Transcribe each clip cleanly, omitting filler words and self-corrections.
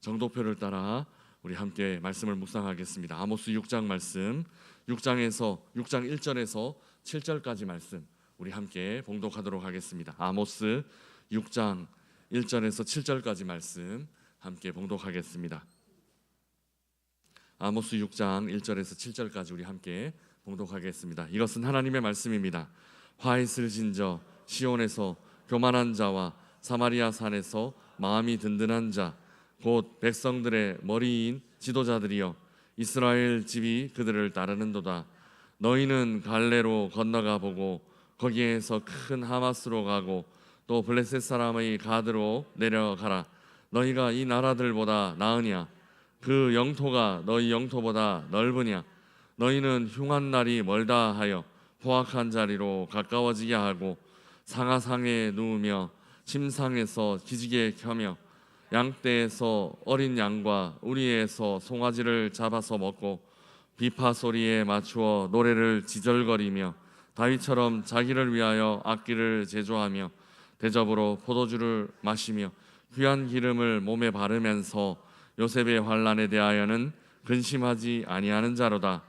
정도표를 따라 우리 함께 말씀을 묵상하겠습니다. 아모스 6장 말씀, 6장 1절에서 7절까지 말씀 우리 함께 봉독하도록 하겠습니다. 아모스 6장 1절에서 7절까지 말씀 함께 봉독하겠습니다. 아모스 6장 1절에서 7절까지 우리 함께 봉독하겠습니다. 이것은 하나님의 말씀입니다. 화 있을 진저 시온에서 교만한 자와 사마리아 산에서 마음이 든든한 자 곧 백성들의 머리인 지도자들이여 이스라엘 집이 그들을 따르는도다. 너희는 갈레로 건너가 보고 거기에서 큰 하마스로 가고 또 블레셋 사람의 가드로 내려가라. 너희가 이 나라들보다 나으냐? 그 영토가 너희 영토보다 넓으냐? 너희는 흉한 날이 멀다 하여 포악한 자리로 가까워지게 하고 상하상에 누우며 침상에서 기지개 켜며 양떼에서 어린 양과 우리에서 송아지를 잡아서 먹고 비파 소리에 맞추어 노래를 지절거리며 다윗처럼 자기를 위하여 악기를 제조하며 대접으로 포도주를 마시며 귀한 기름을 몸에 바르면서 요셉의 환난에 대하여는 근심하지 아니하는 자로다.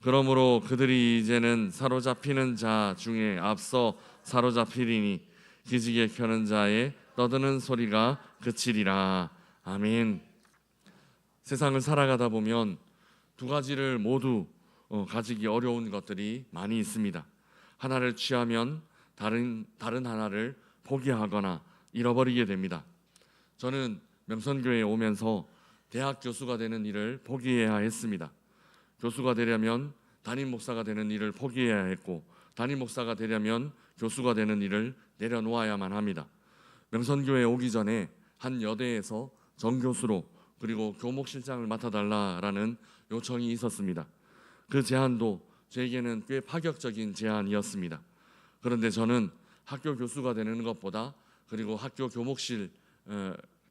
그러므로 그들이 이제는 사로잡히는 자 중에 앞서 사로잡히리니 기지개 켜는 자의 떠드는 소리가 그치리라. 아멘. 세상을 살아가다 보면 두 가지를 모두 가지기 어려운 것들이 많이 있습니다. 하나를 취하면 다른 하나를 포기하거나 잃어버리게 됩니다. 저는 명선교회에 오면서 대학 교수가 되는 일을 포기해야 했습니다. 교수가 되려면 담임 목사가 되는 일을 포기해야 했고 담임 목사가 되려면 교수가 되는 일을 내려놓아야만 합니다. 명선교회에 오기 전에 한 여대에서 정교수로 그리고 교목실장을 맡아달라라는 요청이 있었습니다. 그 제안도 저에게는 꽤 파격적인 제안이었습니다. 그런데 저는 학교 교수가 되는 것보다 그리고 학교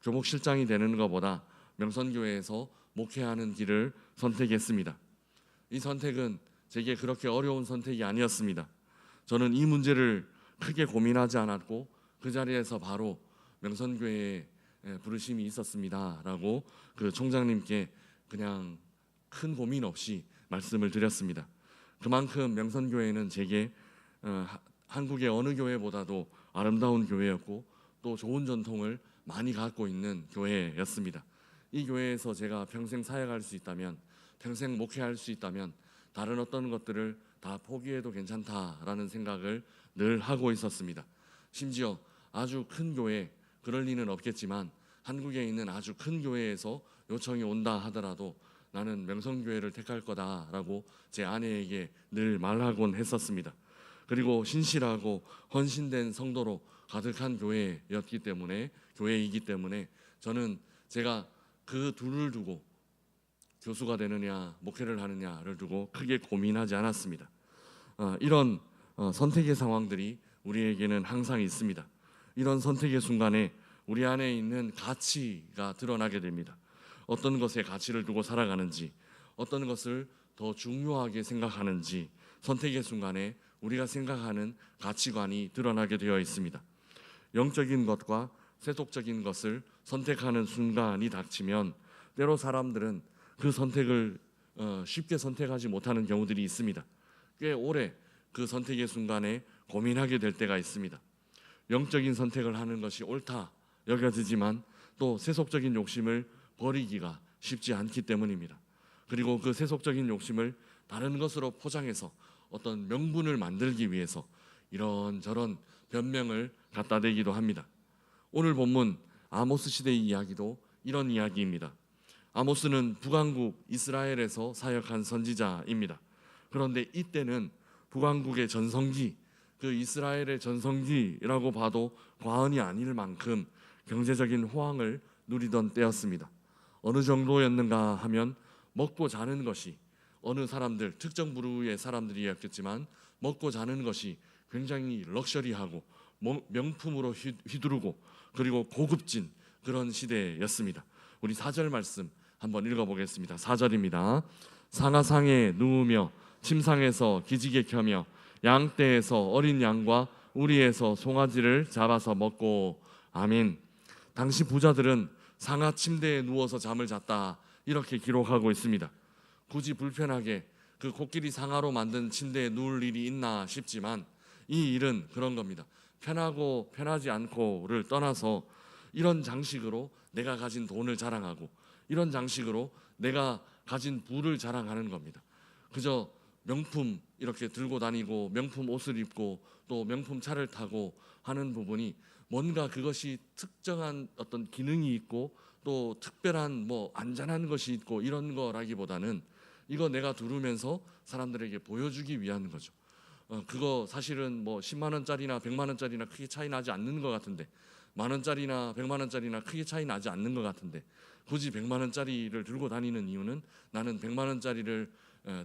교목실장이 되는 것보다 명선교회에서 목회하는 길을 선택했습니다. 이 선택은 제게 그렇게 어려운 선택이 아니었습니다. 저는 이 문제를 크게 고민하지 않았고 그 자리에서 바로 명선교회에 부르심이 있었습니다라고 그 총장님께 그냥 큰 고민 없이 말씀을 드렸습니다. 그만큼 명선교회는 제게 한국의 어느 교회보다도 아름다운 교회였고 또 좋은 전통을 많이 갖고 있는 교회였습니다. 이 교회에서 제가 평생 사역할 수 있다면, 평생 목회할 수 있다면 다른 어떤 것들을 다 포기해도 괜찮다라는 생각을 늘 하고 있었습니다. 심지어 아주 큰 교회, 그럴 리는 없겠지만 한국에 있는 아주 큰 교회에서 요청이 온다 하더라도 나는 명성교회를 택할 거다라고 제 아내에게 늘 말하곤 했었습니다. 그리고 신실하고 헌신된 성도로 가득한 교회이기 때문에 저는 제가 그 둘을 두고 교수가 되느냐 목회를 하느냐를 두고 크게 고민하지 않았습니다. 이런 선택의 상황들이 우리에게는 항상 있습니다. 이런 선택의 순간에 우리 안에 있는 가치가 드러나게 됩니다. 어떤 것에 가치를 두고 살아가는지, 어떤 것을 더 중요하게 생각하는지 선택의 순간에 우리가 생각하는 가치관이 드러나게 되어 있습니다. 영적인 것과 세속적인 것을 선택하는 순간이 닥치면 때로 사람들은 그 선택을 쉽게 선택하지 못하는 경우들이 있습니다. 꽤 오래 그 선택의 순간에 고민하게 될 때가 있습니다. 영적인 선택을 하는 것이 옳다 여겨지지만 또 세속적인 욕심을 버리기가 쉽지 않기 때문입니다. 그리고 그 세속적인 욕심을 다른 것으로 포장해서 어떤 명분을 만들기 위해서 이런저런 변명을 갖다 대기도 합니다. 오늘 본문 아모스 시대의 이야기도 이런 이야기입니다. 아모스는 북왕국 이스라엘에서 사역한 선지자입니다. 그런데 이때는 북왕국의 전성기, 그 이스라엘의 전성기라고 봐도 과언이 아닐 만큼 경제적인 호황을 누리던 때였습니다. 어느 정도였는가 하면 먹고 자는 것이 어느 사람들, 특정 부류의 사람들이었겠지만 먹고 자는 것이 굉장히 럭셔리하고 명품으로 휘두르고 그리고 고급진 그런 시대였습니다. 우리 4절 말씀 한번 읽어보겠습니다. 4절입니다. 상하상에 누우며 침상에서 기지개 켜며 양떼에서 어린 양과 우리에서 송아지를 잡아서 먹고. 아멘. 당시 부자들은 상하 침대에 누워서 잠을 잤다 이렇게 기록하고 있습니다. 굳이 불편하게 그 코끼리 상하로 만든 침대에 누울 일이 있나 싶지만 이 일은 그런 겁니다. 편하고 편하지 않고를 떠나서 이런 장식으로 내가 가진 돈을 자랑하고 이런 장식으로 내가 가진 부를 자랑하는 겁니다. 그저 명품 이렇게 들고 다니고 명품 옷을 입고 또 명품 차를 타고 하는 부분이 뭔가 그것이 특정한 어떤 기능이 있고 또 특별한 뭐 안전한 것이 있고 이런 거라기보다는 이거 내가 두르면서 사람들에게 보여주기 위한 거죠. 그거 사실은 뭐 10만 원짜리나 100만 원짜리나 크게 차이 나지 않는 것 같은데, 만 원짜리나 100만 원짜리나 크게 차이 나지 않는 것 같은데 굳이 100만 원짜리를 들고 다니는 이유는 나는 100만 원짜리를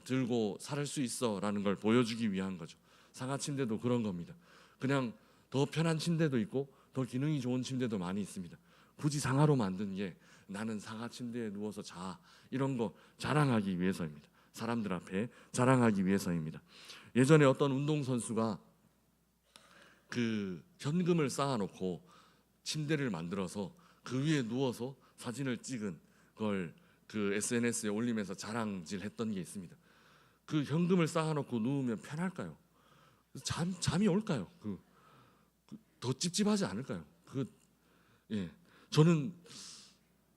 들고 살 수 있어라는 걸 보여주기 위한 거죠. 상하 침대도 그런 겁니다. 그냥 더 편한 침대도 있고 더 기능이 좋은 침대도 많이 있습니다. 굳이 상하로 만든 게 나는 상하 침대에 누워서 자 이런 거 자랑하기 위해서입니다. 사람들 앞에 자랑하기 위해서입니다. 예전에 어떤 운동선수가 그 현금을 쌓아놓고 침대를 만들어서 그 위에 누워서 사진을 찍은 걸 그 SNS에 올리면서 자랑질했던 게 있습니다. 그 현금을 쌓아놓고 누우면 편할까요? 잠이 올까요? 더 찝찝하지 않을까요? 저는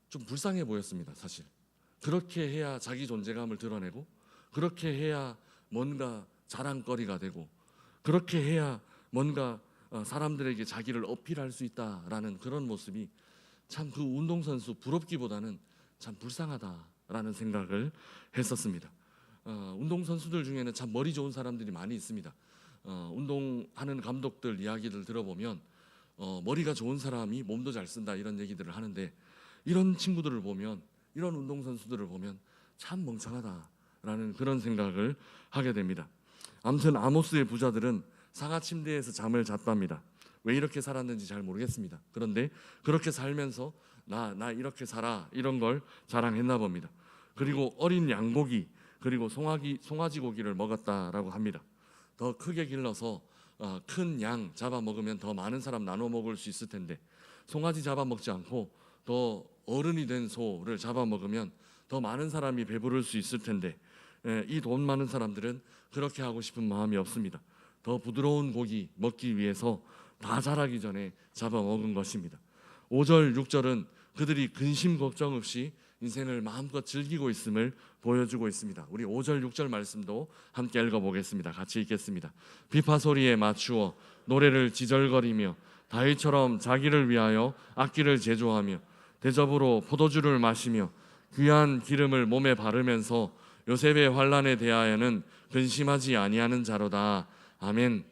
좀 불쌍해 보였습니다. 사실 그렇게 해야 자기 존재감을 드러내고 그렇게 해야 뭔가 자랑거리가 되고 그렇게 해야 뭔가 사람들에게 자기를 어필할 수 있다라는 그런 모습이 참 그 운동선수 부럽기보다는 참 불쌍하다라는 생각을 했었습니다. 운동선수들 중에는 참 머리 좋은 사람들이 많이 있습니다. 운동하는 감독들 이야기들 들어보면 머리가 좋은 사람이 몸도 잘 쓴다 이런 얘기들을 하는데 이런 친구들을 보면 이런 운동선수들을 보면 참 멍청하다라는 그런 생각을 하게 됩니다. 아무튼 아모스의 부자들은 상하 침대에서 잠을 잤답니다. 왜 이렇게 살았는지 잘 모르겠습니다. 그런데 그렇게 살면서 나 이렇게 살아 이런 걸 자랑했나 봅니다. 그리고 어린 양고기 그리고 송아지 고기를 먹었다라고 합니다. 더 크게 길러서 큰 양 잡아 먹으면 더 많은 사람 나눠 먹을 수 있을 텐데 송아지 잡아 먹지 않고 더 어른이 된 소를 잡아 먹으면 더 많은 사람이 배부를 수 있을 텐데 이 돈 많은 사람들은 그렇게 하고 싶은 마음이 없습니다. 더 부드러운 고기 먹기 위해서 다 자라기 전에 잡아 먹은 것입니다. 5절 6절은 그들이 근심 걱정 없이 인생을 마음껏 즐기고 있음을 보여주고 있습니다. 우리 5절 6절 말씀도 함께 읽어보겠습니다. 같이 읽겠습니다. 비파 소리에 맞추어 노래를 지절거리며 다윗처럼 자기를 위하여 악기를 제조하며 대접으로 포도주를 마시며 귀한 기름을 몸에 바르면서 요셉의 환난에 대하여는 근심하지 아니하는 자로다. 아멘.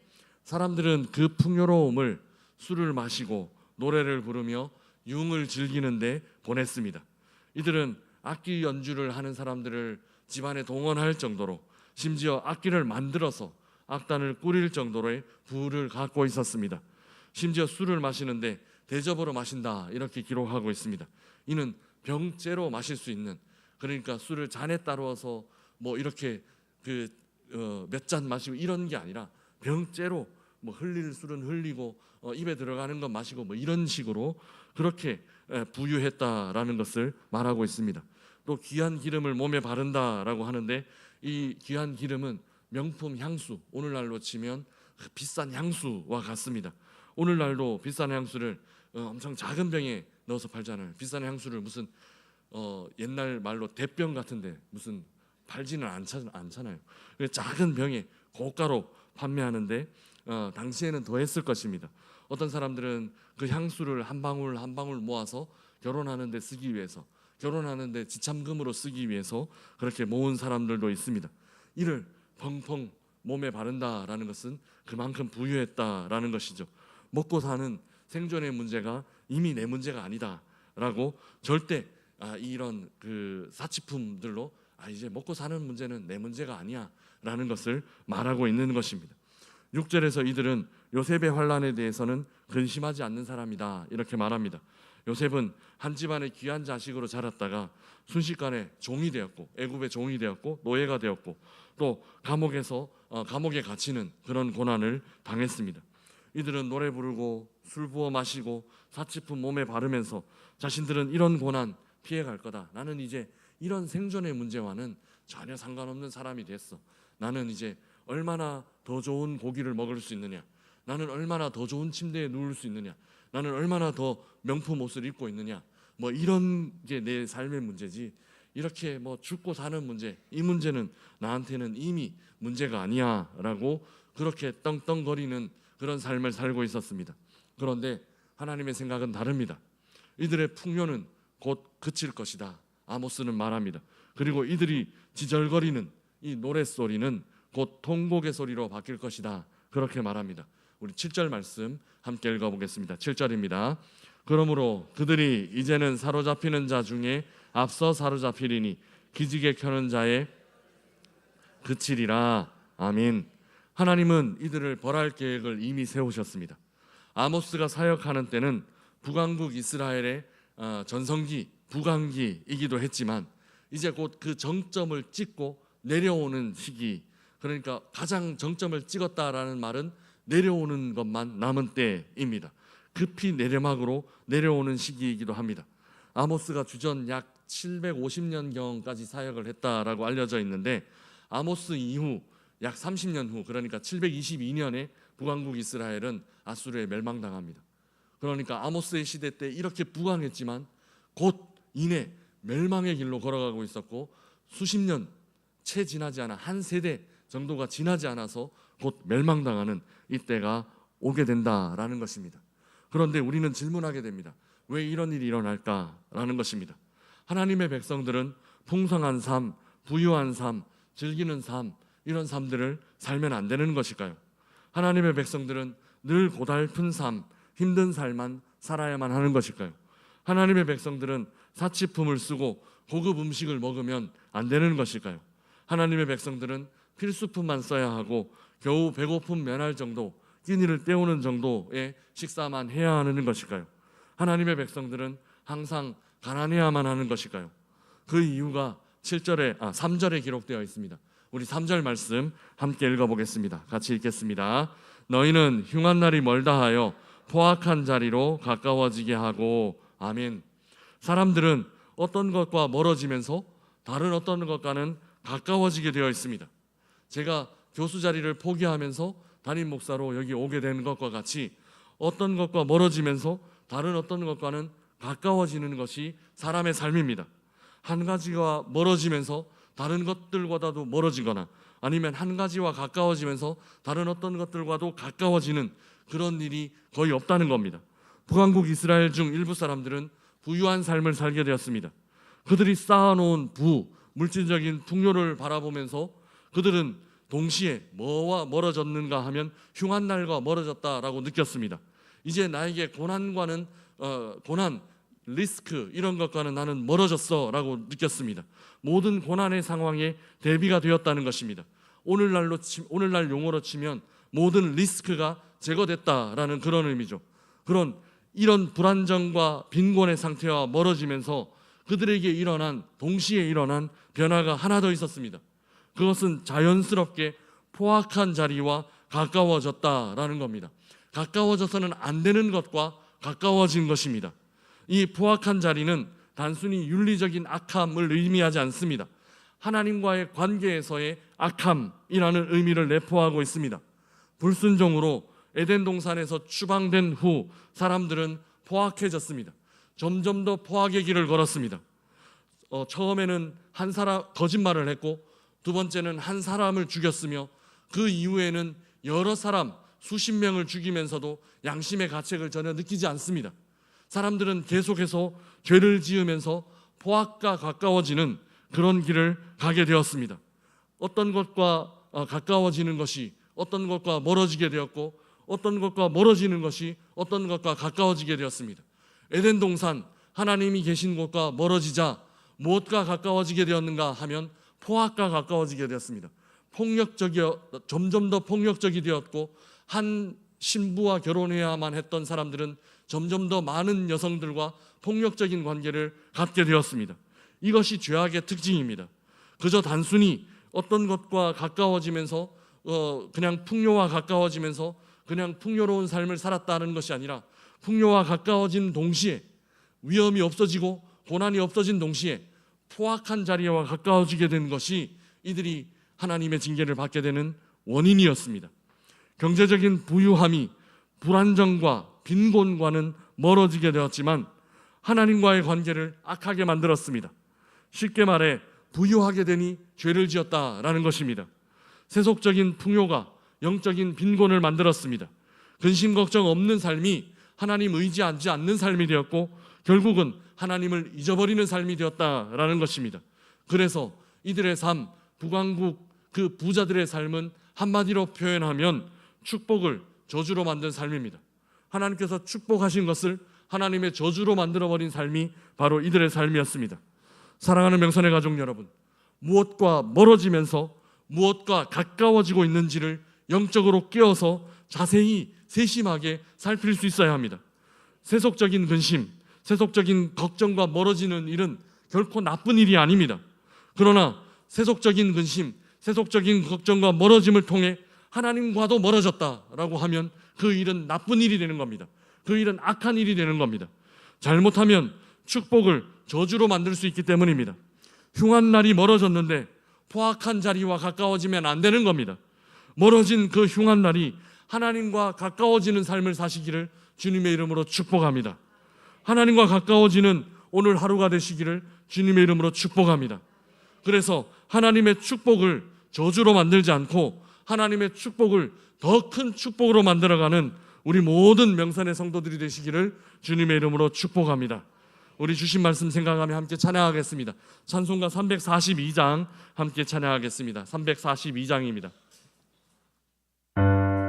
사람들은 그 풍요로움을 술을 마시고 노래를 부르며 융을 즐기는데 보냈습니다. 이들은 악기 연주를 하는 사람들을 집안에 동원할 정도로 심지어 악기를 만들어서 악단을 꾸릴 정도로의 부를 갖고 있었습니다. 심지어 술을 마시는데 대접으로 마신다 이렇게 기록하고 있습니다. 이는 병째로 마실 수 있는, 그러니까 술을 잔에 따라서 뭐 이렇게 몇 잔 마시고 이런 게 아니라 병째로 뭐 흘릴 술은 흘리고 입에 들어가는 건 마시고 뭐 이런 식으로 그렇게 부유했다라는 것을 말하고 있습니다. 또 귀한 기름을 몸에 바른다라고 하는데 이 귀한 기름은 명품 향수, 오늘날로 치면 비싼 향수와 같습니다. 오늘날도 비싼 향수를 엄청 작은 병에 넣어서 팔잖아요. 비싼 향수를 무슨 옛날 말로 대병 같은데 무슨 팔지는 않잖아요. 작은 병에 고가로 판매하는데 당시에는 더 했을 것입니다. 어떤 사람들은 그 향수를 한 방울 한 방울 모아서 결혼하는 데 쓰기 위해서, 결혼하는 데 지참금으로 쓰기 위해서 그렇게 모은 사람들도 있습니다. 이를 펑펑 몸에 바른다라는 것은 그만큼 부유했다라는 것이죠. 먹고 사는 생존의 문제가 이미 내 문제가 아니다라고 절대 이런 그 사치품들로 이제 먹고 사는 문제는 내 문제가 아니야라는 것을 말하고 있는 것입니다. 6절에서 이들은 요셉의 환난에 대해서는 근심하지 않는 사람이다 이렇게 말합니다. 요셉은 한 집안의 귀한 자식으로 자랐다가 순식간에 종이 되었고 애굽의 종이 되었고 노예가 되었고 또 감옥에 갇히는 그런 고난을 당했습니다. 이들은 노래 부르고 술 부어 마시고 사치품 몸에 바르면서 자신들은 이런 고난 피해갈 거다. 나는 이제 이런 생존의 문제와는 전혀 상관없는 사람이 됐어. 나는 이제 얼마나 더 좋은 고기를 먹을 수 있느냐, 나는 얼마나 더 좋은 침대에 누울 수 있느냐, 나는 얼마나 더 명품 옷을 입고 있느냐, 뭐 이런 게 내 삶의 문제지, 이렇게 뭐 죽고 사는 문제, 이 문제는 나한테는 이미 문제가 아니야 라고 그렇게 떵떵거리는 그런 삶을 살고 있었습니다. 그런데 하나님의 생각은 다릅니다. 이들의 풍요는 곧 그칠 것이다, 아모스는 말합니다. 그리고 이들이 지절거리는 이 노랫소리는 곧 통곡의 소리로 바뀔 것이다, 그렇게 말합니다. 우리 7절 말씀 함께 읽어보겠습니다. 7절입니다. 그러므로 그들이 이제는 사로잡히는 자 중에 앞서 사로잡히리니 기지개 켜는 자의 그치리라. 아멘. 하나님은 이들을 벌할 계획을 이미 세우셨습니다. 아모스가 사역하는 때는 북왕국 이스라엘의 전성기, 북왕기이기도 했지만 이제 곧 그 정점을 찍고 내려오는 시기, 그러니까 가장 정점을 찍었다라는 말은 내려오는 것만 남은 때입니다. 급히 내리막으로 내려오는 시기이기도 합니다. 아모스가 주전 약 750년경까지 사역을 했다라고 알려져 있는데, 아모스 이후 약 30년 후, 그러니까 722년에 북왕국 이스라엘은 아수르에 멸망당합니다. 그러니까 아모스의 시대 때 이렇게 부강했지만 곧 이내 멸망의 길로 걸어가고 있었고, 수십 년 채 지나지 않아, 한 세대 정도가 지나지 않아서 곧 멸망당하는 이때가 오게 된다라는 것입니다. 그런데 우리는 질문하게 됩니다. 왜 이런 일이 일어날까라는 것입니다. 하나님의 백성들은 풍성한 삶, 부유한 삶, 즐기는 삶, 이런 삶들을 살면 안 되는 것일까요? 하나님의 백성들은 늘 고달픈 삶, 힘든 삶만 살아야만 하는 것일까요? 하나님의 백성들은 사치품을 쓰고 고급 음식을 먹으면 안 되는 것일까요? 하나님의 백성들은 필수품만 써야 하고 겨우 배고픔 면할 정도, 끼니를 때우는 정도의 식사만 해야 하는 것일까요? 하나님의 백성들은 항상 가난해야만 하는 것일까요? 그 이유가 3절에 기록되어 있습니다. 우리 3절 말씀 함께 읽어보겠습니다. 같이 읽겠습니다. 너희는 흉한 날이 멀다 하여 포악한 자리로 가까워지게 하고. 아멘. 사람들은 어떤 것과 멀어지면서 다른 어떤 것과는 가까워지게 되어 있습니다. 제가 교수 자리를 포기하면서 담임 목사로 여기 오게 된 것과 같이 어떤 것과 멀어지면서 다른 어떤 것과는 가까워지는 것이 사람의 삶입니다. 한 가지와 멀어지면서 다른 것들과도 멀어지거나 아니면 한 가지와 가까워지면서 다른 어떤 것들과도 가까워지는 그런 일이 거의 없다는 겁니다. 북왕국 이스라엘 중 일부 사람들은 부유한 삶을 살게 되었습니다. 그들이 쌓아놓은 물질적인 풍요를 바라보면서 그들은 동시에 뭐와 멀어졌는가 하면 흉한 날과 멀어졌다라고 느꼈습니다. 이제 나에게 고난, 리스크 이런 것과는 나는 멀어졌어 라고 느꼈습니다. 모든 고난의 상황에 대비가 되었다는 것입니다. 오늘날 용어로 치면 모든 리스크가 제거됐다라는 그런 의미죠. 이런 불안정과 빈곤의 상태와 멀어지면서 그들에게 동시에 일어난 변화가 하나 더 있었습니다. 그것은 자연스럽게 포악한 자리와 가까워졌다라는 겁니다. 가까워져서는 안 되는 것과 가까워진 것입니다. 이 포악한 자리는 단순히 윤리적인 악함을 의미하지 않습니다. 하나님과의 관계에서의 악함이라는 의미를 내포하고 있습니다. 불순종으로 에덴 동산에서 추방된 후 사람들은 포악해졌습니다. 점점 더 포악의 길을 걸었습니다. 처음에는 거짓말을 했고, 두 번째는 한 사람을 죽였으며, 그 이후에는 여러 사람 수십 명을 죽이면서도 양심의 가책을 전혀 느끼지 않습니다. 사람들은 계속해서 죄를 지으면서 포악과 가까워지는 그런 길을 가게 되었습니다. 어떤 것과 가까워지는 것이 어떤 것과 멀어지게 되었고, 어떤 것과 멀어지는 것이 어떤 것과 가까워지게 되었습니다. 에덴 동산 하나님이 계신 곳과 멀어지자 무엇과 가까워지게 되었는가 하면 포악과 가까워지게 되었습니다. 점점 더 폭력적이 되었고, 한 신부와 결혼해야만 했던 사람들은 점점 더 많은 여성들과 폭력적인 관계를 갖게 되었습니다. 이것이 죄악의 특징입니다. 그저 단순히 어떤 것과 가까워지면서 그냥 풍요와 가까워지면서 그냥 풍요로운 삶을 살았다는 것이 아니라 풍요와 가까워진 동시에 위험이 없어지고 고난이 없어진 동시에 포악한 자리와 가까워지게 된 것이 이들이 하나님의 징계를 받게 되는 원인이었습니다. 경제적인 부유함이 불안정과 빈곤과는 멀어지게 되었지만 하나님과의 관계를 악하게 만들었습니다. 쉽게 말해 부유하게 되니 죄를 지었다라는 것입니다. 세속적인 풍요가 영적인 빈곤을 만들었습니다. 근심 걱정 없는 삶이 하나님 의지하지 않는 삶이 되었고 결국은 하나님을 잊어버리는 삶이 되었다라는 것입니다. 그래서 이들의 삶, 북왕국 그 부자들의 삶은 한마디로 표현하면 축복을 저주로 만든 삶입니다. 하나님께서 축복하신 것을 하나님의 저주로 만들어버린 삶이 바로 이들의 삶이었습니다. 사랑하는 명선의 가족 여러분, 무엇과 멀어지면서 무엇과 가까워지고 있는지를 영적으로 깨어서 자세히 세심하게 살필 수 있어야 합니다. 세속적인 근심, 세속적인 걱정과 멀어지는 일은 결코 나쁜 일이 아닙니다. 그러나 세속적인 근심, 세속적인 걱정과 멀어짐을 통해 하나님과도 멀어졌다라고 하면 그 일은 나쁜 일이 되는 겁니다. 그 일은 악한 일이 되는 겁니다. 잘못하면 축복을 저주로 만들 수 있기 때문입니다. 흉한 날이 멀어졌는데 포악한 자리와 가까워지면 안 되는 겁니다. 멀어진 그 흉한 날이 하나님과 가까워지는 삶을 사시기를 주님의 이름으로 축복합니다. 하나님과 가까워지는 오늘 하루가 되시기를 주님의 이름으로 축복합니다. 그래서 하나님의 축복을 저주로 만들지 않고 하나님의 축복을 더 큰 축복으로 만들어가는 우리 모든 명산의 성도들이 되시기를 주님의 이름으로 축복합니다. 우리 주신 말씀 생각하며 함께 찬양하겠습니다. 찬송가 342장 함께 찬양하겠습니다. 342장입니다.